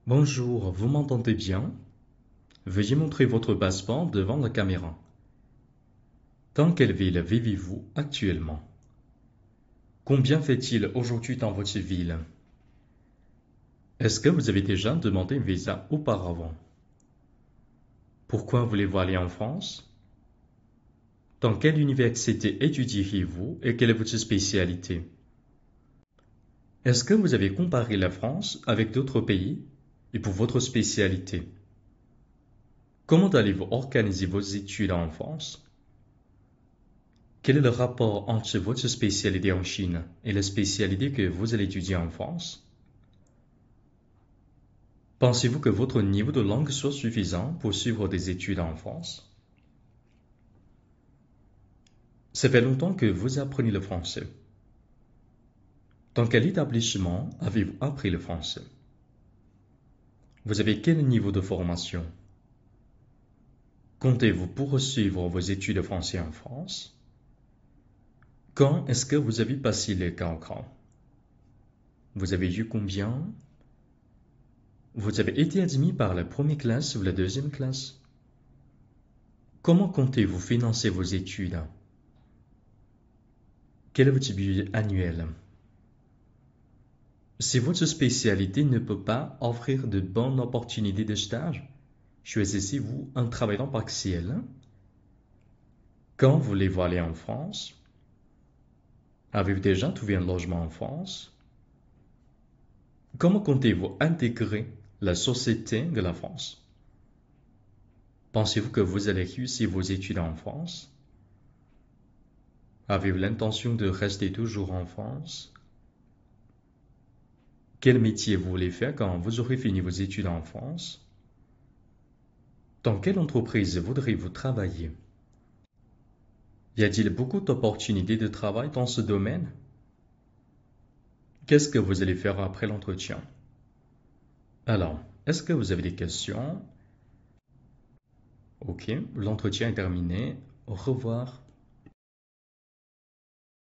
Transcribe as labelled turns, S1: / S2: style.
S1: Bonjour, vous m'entendez bien? Veuillez montrer votre passeport devant la caméra. Dans quelle ville vivez-vous actuellement? Combien fait-il aujourd'hui dans votre ville? Est-ce que vous avez déjà demandé un visa auparavant? Pourquoi voulez-vous aller en France? Dans quelle université étudiez-vous et quelle est votre spécialité? Est-ce que vous avez comparé la France avec d'autres pays et pour votre spécialité? Comment allez-vous organiser vos études en France? Quel est le rapport entre votre spécialité en Chine et la spécialité que vous allez étudier en France? Pensez-vous que votre niveau de langue soit suffisant pour suivre des études en France? Ça fait longtemps que vous apprenez le français. Dans quel établissement avez-vous appris le français? Vous avez quel niveau de formation? Comptez-vous poursuivre vos études de français en France? Quand est-ce que vous avez passé les concours? Vous avez eu combien? Vous avez été admis par la première classe ou la deuxième classe? Comment comptez-vous financer vos études? Quel est votre budget annuel? Si votre spécialité ne peut pas offrir de bonnes opportunités de stage, choisissez-vous un travail temps partiel. Quand voulez-vous aller en France? Avez-vous déjà trouvé un logement en France? Comment comptez-vous intégrer la société de la France? Pensez-vous que vous allez réussir vos études en France? Avez-vous l'intention de rester toujours en France? Quel métier vous voulez faire quand vous aurez fini vos études en France? Dans quelle entreprise voudrez-vous travailler? Y a-t-il beaucoup d'opportunités de travail dans ce domaine? Qu'est-ce que vous allez faire après l'entretien? Alors, est-ce que vous avez des questions? Ok, l'entretien est terminé. Au revoir.